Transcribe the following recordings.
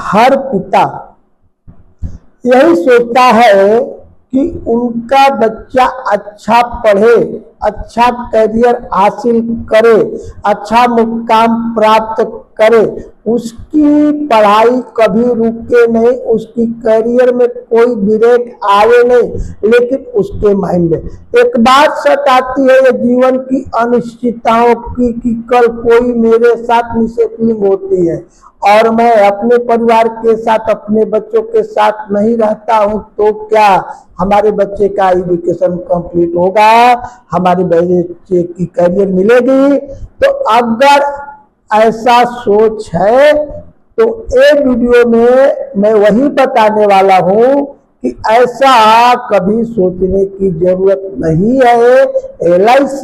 हर पिता यही सोचता है कि उनका बच्चा अच्छा पढ़े, अच्छा करियर हासिल करे, अच्छा मुकाम प्राप्त करे, उसकी पढ़ाई कभी रुके नहीं, उसकी करियर में कोई ब्रेक आए नहीं। लेकिन उसके माइंड में एक बात सताती है, ये जीवन की अनिश्चितताओं की कि कल कोई मेरे साथ मिसहैपनिंग होती है और मैं अपने परिवार के साथ, अपने बच्चों के साथ नहीं रहता हूं, तो क्या हमारे बच्चे का एजुकेशन कंप्लीट होगा, हमारे बच्चे की करियर मिलेगी? तो अगर ऐसा सोच है तो एक वीडियो में मैं वही बताने वाला हूं कि ऐसा कभी सोचने की जरूरत नहीं है। LIC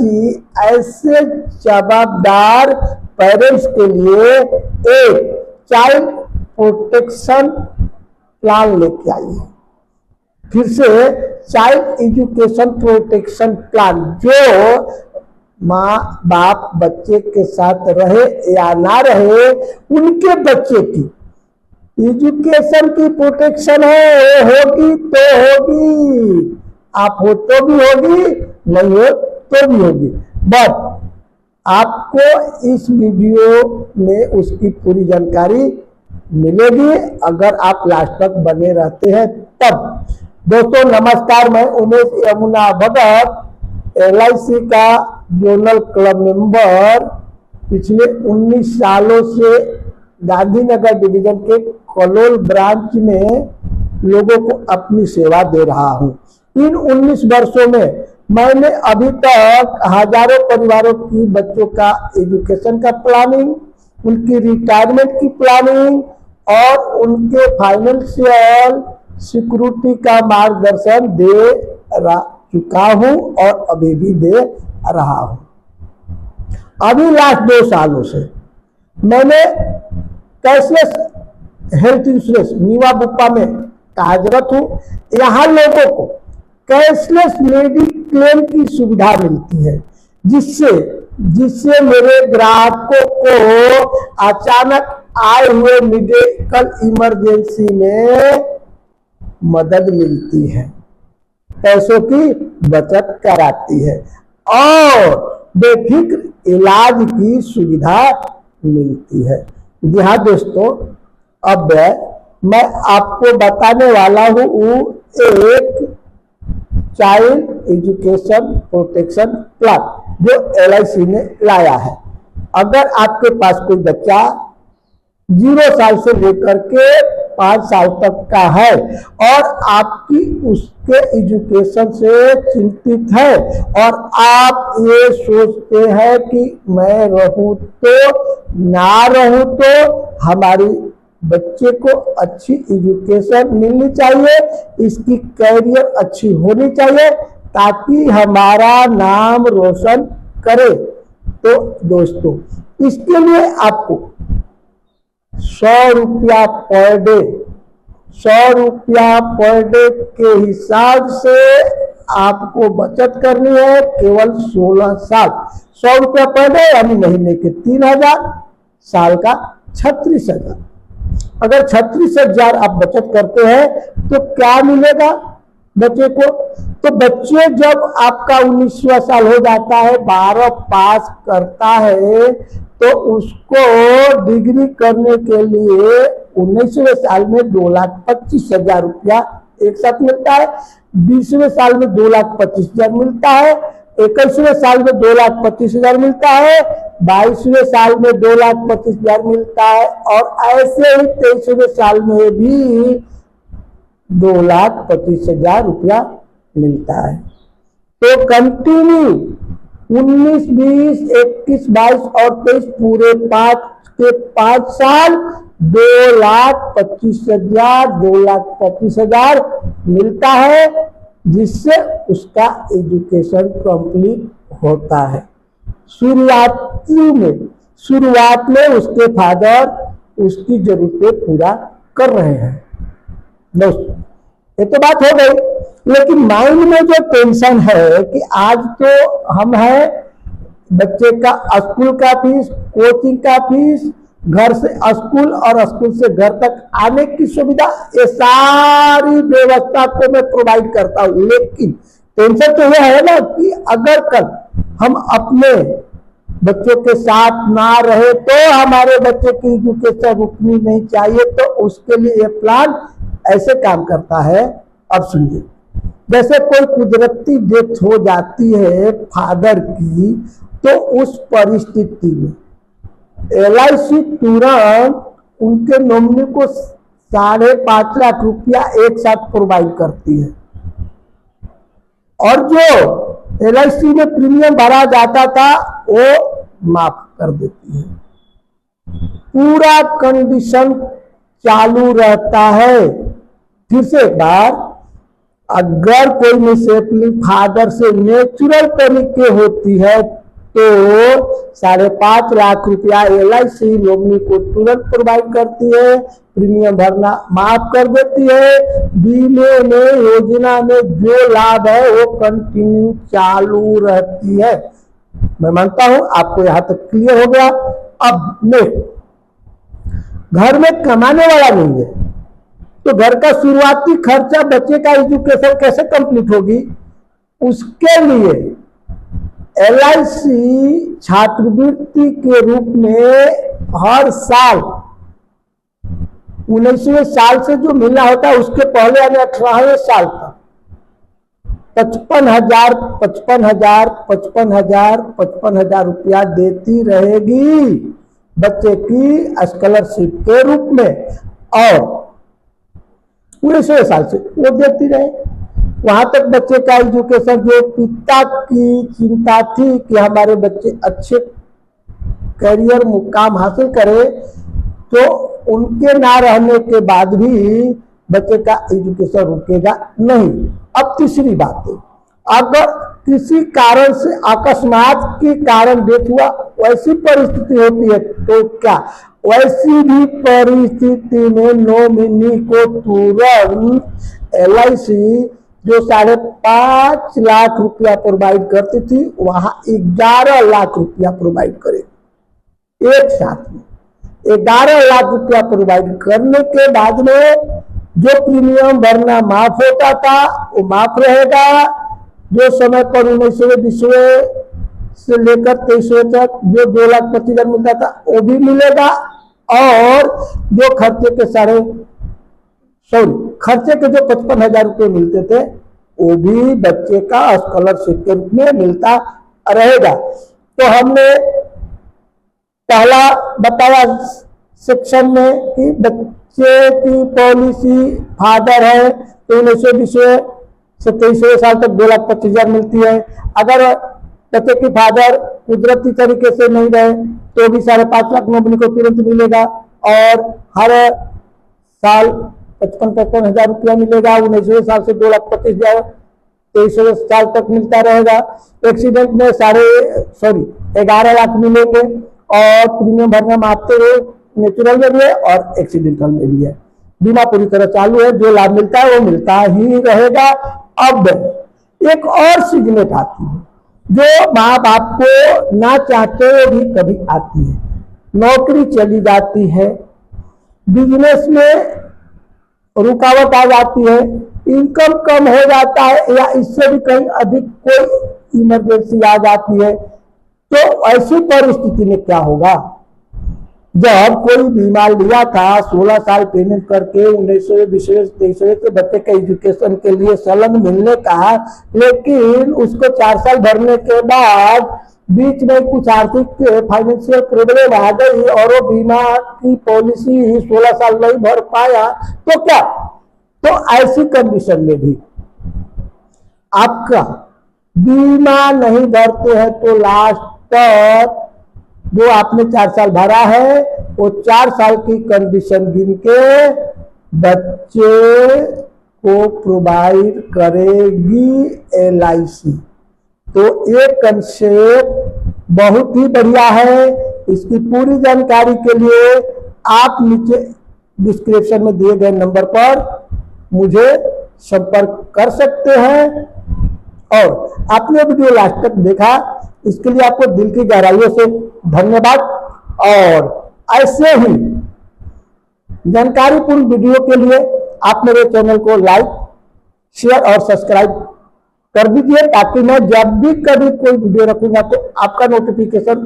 ऐसे जवाबदार पेरेंट्स के लिए एक चाइल्ड प्रोटेक्शन प्लान लेके आई है। फिर से चाइल्ड एजुकेशन प्रोटेक्शन प्लान, जो माँ बाप बच्चे के साथ रहे या ना रहे, उनके बच्चे की एजुकेशन की प्रोटेक्शन है, होगी तो होगी, आप हो तो भी होगी, नहीं हो तो भी होगी। बट आपको इस वीडियो में उसकी पूरी जानकारी मिलेगी अगर आप लास्ट तक बने रहते हैं तब। दोस्तों नमस्कार, मैं उमेश यमुना भगत, LIC का जोनल क्लब मेंबर, पिछले 19 सालों से गांधीनगर डिवीजन के कलोल ब्रांच में लोगों को अपनी सेवा दे रहा हूं। इन 19 वर्षों में मैंने अभी तक हजारों परिवारों की बच्चों का एजुकेशन का प्लानिंग, उनकी रिटायरमेंट की प्लानिंग और उनके फाइनेंशियल सिक्योरिटी का मार्गदर्शन दे चुका हूं और अभी भी दे रहा हूं। अभी लास्ट 2 सालों से मैंने कैशलेस हेल्थ इंश्योरेंस नीवा बुप्पा में कार्यरत हूं। यहाँ लोगों को कैशलेस मेडिक्लेम की सुविधा मिलती है, जिससे मेरे ग्राहकों को अचानक आए हुए मेडिकल इमरजेंसी में मदद मिलती है, पैसों की बचत कराती है और बेफिक्र इलाज की सुविधा मिलती है। जी हाँ दोस्तों, अब मैं आपको बताने वाला हूँ एक चाइल्ड एजुकेशन प्रोटेक्शन प्लान जो LIC ने लाया है। अगर आपके पास कोई बच्चा 0 साल से लेकर के 5 साल तक का है और आपकी उसके एजुकेशन से चिंतित है और आप ये सोचते हैं कि मैं रहूं तो ना रहूं तो हमारी बच्चे को अच्छी एजुकेशन मिलनी चाहिए, इसकी करियर अच्छी होनी चाहिए ताकि हमारा नाम रोशन करे, तो दोस्तों इसके लिए आपको 100 रुपया पर डे, 100 रुपया पर डे के हिसाब से आपको बचत करनी है केवल 16 साल। 100 रुपया पर डे यानी महीने के 3000, साल का 36,000। अगर 36,000 आप बचत करते हैं तो क्या मिलेगा बच्चे को? तो बच्चे जब आपका 19वां साल हो जाता है, 12 पास करता है, तो उसको डिग्री करने के लिए 19वें साल में 2,25,000 रुपया एक साथ मिलता है, 20वें साल में 2,25,000 मिलता है, 21वें साल में 2,25,000 मिलता है, 22वें साल में 2,25,000 मिलता है और ऐसे ही 23वें साल में भी 2,25,000 रुपया मिलता है। तो कंटिन्यू 19, 20, 21, 22 और 23 पूरे 5 साल 2,25,000 2,25,000 मिलता है, जिससे उसका एजुकेशन कंप्लीट होता है। शुरुआत में उसके फादर उसकी जरूरतें पूरा कर रहे हैं। दोस्तों ये तो बात हो गई, लेकिन माइंड में जो टेंशन है कि आज तो हम हैं, बच्चे का स्कूल का फीस, कोचिंग का फीस, घर से स्कूल और स्कूल से घर तक आने की सुविधा, ये सारी व्यवस्था को मैं प्रोवाइड करता हूं। लेकिन टेंशन तो यह है ना कि अगर कल हम अपने बच्चों के साथ ना रहे तो हमारे बच्चे की एजुकेशन रुकनी नहीं चाहिए। तो उसके लिए ये प्लान ऐसे काम करता है। अब सुनिए, जैसे कोई कुदरती डेथ हो जाती है फादर की, तो उस परिस्थिति में LIC तुरंत उनके नॉमिनी को 5.5 लाख रुपया एक साथ प्रोवाइड करती है, और जो LIC में प्रीमियम भरा जाता था वो माफ कर देती है। पूरा कंडीशन चालू रहता है। फिर से एक बार, अगर कोई मिसहैपनिंग फादर से नेचुरल तरीके होती है तो 5.5 लाख रुपया LIC नॉमिनी को तुरंत प्रोवाइड करती है, प्रीमियम भरना माफ कर देती है। बीमे में, योजना में जो लाभ है वो कंटिन्यू चालू रहती है। मैं मानता हूं आपको यहां तक क्लियर हो गया। अब नेक्स्ट, घर में कमाने वाला नहीं है तो घर का शुरुआती खर्चा, बच्चे का एजुकेशन कैसे कंप्लीट होगी? उसके लिए LIC छात्रवृत्ति के रूप में हर साल 19वें साल से जो मिलना होता है उसके पहले यानी 18वें साल तक 55,000 रुपया देती रहेगी बच्चे की स्कॉलरशिप के रूप में, और 19वें साल से वो देती रहे। वहां तक बच्चे का एजुकेशन, जो पिता की चिंता थी कि हमारे बच्चे अच्छे करियर मुकाम हासिल करे, तो उनके ना रहने के बाद भी बच्चे का एजुकेशन रुकेगा नहीं। अब तीसरी बात है, अगर किसी कारण से अकस्मात के कारण डेथ हुआ, वैसी परिस्थिति होती है तो क्या वैसी भी परिस्थिति में नॉमिनी को तुरंत LIC जो 5.5 लाख रुपया प्रोवाइड करती थी वहां 11 लाख रुपया प्रोवाइड करे। एक साथ में 11 लाख रुपया प्रोवाइड करने के बाद में जो प्रीमियम भरना माफ होता था वो माफ रहेगा। जो समय पर 19वें 20वें से लेकर 23वें तक जो 2,25,000 मिलता था वो भी मिलेगा, और जो खर्चे के जो 55,000 रुपये मिलते थे वो भी बच्चे का स्कॉलरशिप के रूप में मिलता रहेगा। तो हमने पहला बताया सेक्शन में कि बच्चे की पॉलिसी फादर है तो 19वें 20वें से 23वें साल तक 2,25,000 मिलती है। अगर बच्चे की फादर कुदरती तरीके से नहीं रहे तो भी 5.5 लाख नॉमिनी को तुरंत मिलेगा, और हर साल 55,000 रुपया मिलेगा। 19वें साल से 2,25,000 23वें साल तक मिलता रहेगा। एक्सीडेंट में 11 लाख मिलेंगे, और प्रीमियम भरना मापते हुए नेचुरल में भी है और एक्सीडेंटल में भी है। बीमा पूरी तरह चालू है, जो लाभ मिलता है वो मिलता ही रहेगा। अब एक और सिग्नेट आती है जो माँ बाप को ना चाहते हुए भी कभी आती है। नौकरी चली जाती है, बिजनेस में रुकावट आ जाती है, इनकम कम हो जाता है, या इससे भी कहीं अधिक कोई इमरजेंसी आ जाती है, तो ऐसी परिस्थिति में क्या होगा? जब कोई बीमा लिया था 16 साल पेमेंट करके 19वें 20वें 23वें के बच्चे के एजुकेशन के लिए संलग्न मिलने का, लेकिन उसको 4 साल भरने के बाद बीच में कुछ आर्थिक फाइनेंशियल प्रॉब्लम आ गई और वो बीमा की पॉलिसी 16 साल नहीं भर पाया, तो क्या? तो ऐसी कंडीशन में भी आपका बीमा नहीं भरते हैं तो लास्ट तक जो आपने 4 साल भरा है वो 4 साल की कंडीशन गिन के बच्चे को प्रोवाइड करेगी LIC। तो ये कंसेप्ट बहुत ही बढ़िया है। इसकी पूरी जानकारी के लिए आप नीचे डिस्क्रिप्शन में दिए गए नंबर पर मुझे संपर्क कर सकते हैं। और आपने वीडियो लास्ट तक देखा, इसके लिए आपको दिल की गहराइयों से धन्यवाद। और ऐसे ही जानकारीपूर्ण वीडियो के लिए आप मेरे चैनल को लाइक, शेयर और सब्सक्राइब कर दीजिए, ताकि मैं जब भी कभी कोई वीडियो रखूंगा तो आपका नोटिफिकेशन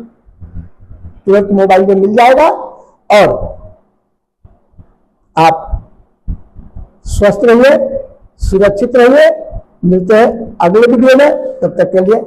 तुरंत मोबाइल में मिल जाएगा और आप स्वस्थ रहिए, सुरक्षित रहिए। मिलते हैं अगले वीडियो में, तब तक के लिए